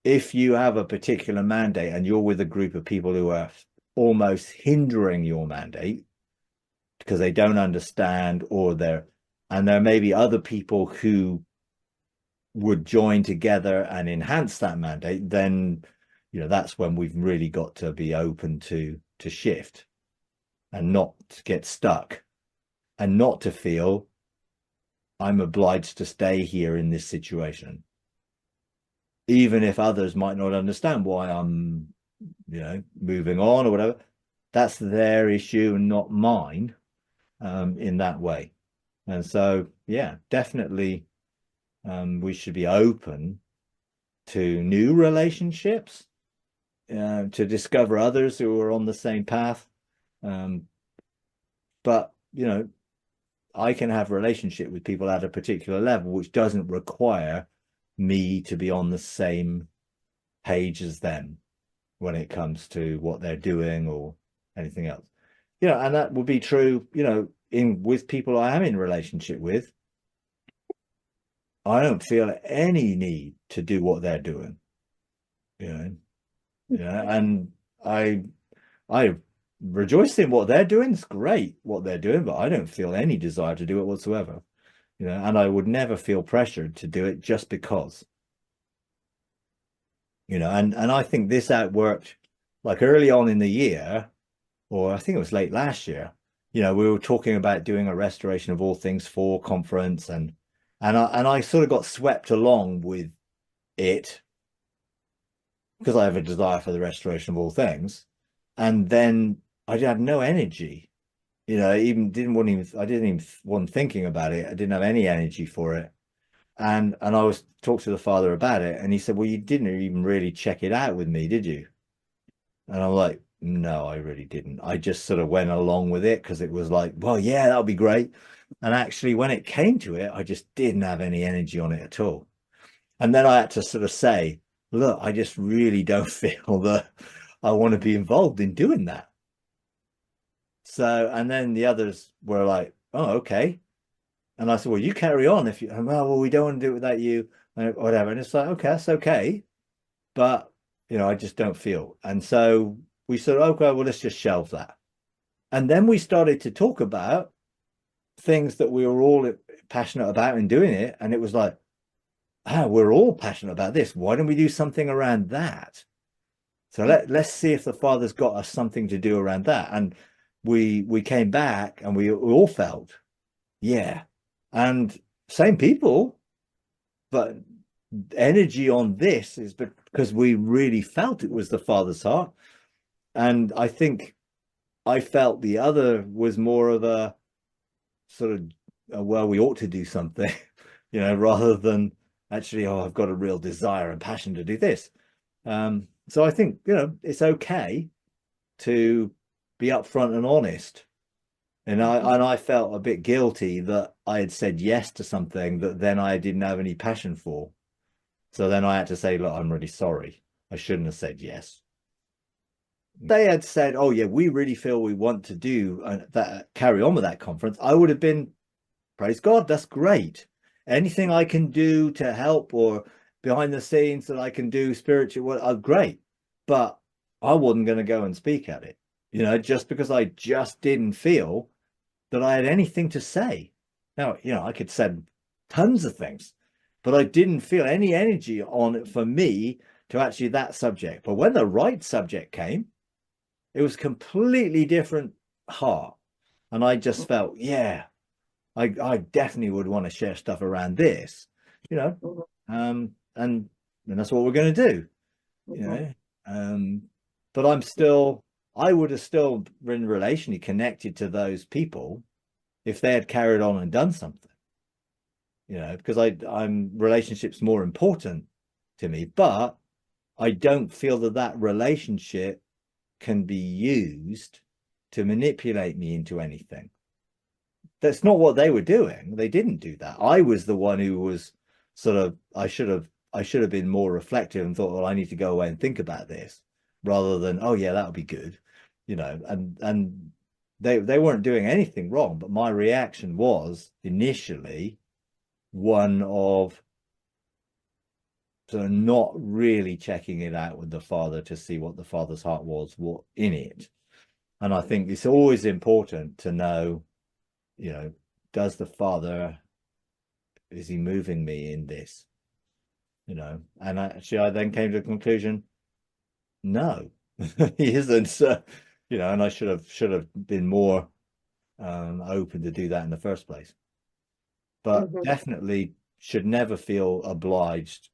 if you have a particular mandate and you're with a group of people who are almost hindering your mandate because they don't understand, and there may be other people who would join together and enhance that mandate, then that's when we've really got to be open to shift and not get stuck and not to feel I'm obliged to stay here in this situation, even if others might not understand why I'm moving on or whatever. That's their issue and not mine, in that way. And so definitely we should be open to new relationships, to discover others who are on the same path. But I can have a relationship with people at a particular level, which doesn't require me to be on the same page as them when it comes to what they're doing or anything else. And that would be true, with people I am in relationship with. I don't feel any need to do what they're doing, and I rejoice in what they're doing. It's great what they're doing, but I don't feel any desire to do it whatsoever, and I would never feel pressured to do it just because, and I think this outworked like early on in the year, or I think it was late last year, we were talking about doing a Restoration of All Things 4 conference, and I sort of got swept along with it because I have a desire for the restoration of all things. And then I had no energy, even I didn't even want thinking about it. I didn't have any energy for it. And I was talking to the Father about it, and he said, well, you didn't even really check it out with me, did you? And I'm like, no, I really didn't. I just sort of went along with it because it was like, well, yeah, that'll be great. And actually, when it came to it, I just didn't have any energy on it at all. And then I had to sort of say, look, I just really don't feel that I want to be involved in doing that. So, and then the others were like, oh, okay. And I said, well, you carry on if you, well, we don't want to do it without you, whatever. And it's like, okay, that's okay. But, I just don't feel. And so we said, okay, well, let's just shelve that. And then we started to talk about things that we were all passionate about in doing it. And it was like, we're all passionate about this. Why don't we do something around that? So let's see if the Father's got us something to do around that. And we came back and we all felt, yeah. And same people, but energy on this is because we really felt it was the Father's heart. And I think I felt the other was more of a sort of, well, we ought to do something, rather than actually, oh, I've got a real desire and passion to do this. So I think, it's okay to be upfront and honest. And I felt a bit guilty that I had said yes to something that then I didn't have any passion for. So then I had to say, look, I'm really sorry. I shouldn't have said yes. They had said, oh yeah, we really feel we want to do that, carry on with that conference. I would have been, praise God, that's great. Anything I can do to help or behind the scenes that I can do spiritual, great. But I wasn't going to go and speak at it, just because I just didn't feel that I had anything to say. Now, I could say tons of things, but I didn't feel any energy on it for me to actually that subject. But when the right subject came, it was completely different heart. And I just felt, yeah, I definitely would want to share stuff around this, and that's what we're going to do, but I would have still been relationally connected to those people if they had carried on and done something, because I'm relationships more important to me, but I don't feel that relationship can be used to manipulate me into anything. That's not what they were doing. They didn't do that. I was the one who was sort of, I should have been more reflective and thought, well, I need to go away and think about this, rather than, oh yeah, that would be good, and they weren't doing anything wrong, but my reaction was initially one of, So not really checking it out with the Father to see what the Father's heart was, what in it. And I think it's always important to know, you know, does the Father, is he moving me in this? You know, and actually I then came to the conclusion, no, he isn't. You know, and I should have been more open to do that in the first place. But definitely should never feel obliged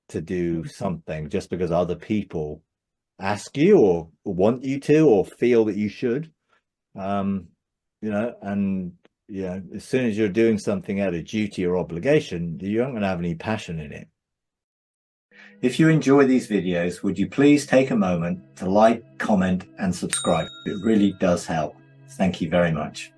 to do something just because other people ask you or want you to or feel that you should. You know, and you know, as soon as you're doing something out of duty or obligation, you aren't going to have any passion in it. If you enjoy these videos, would you please take a moment to like, comment, and subscribe? It really does help. Thank you very much.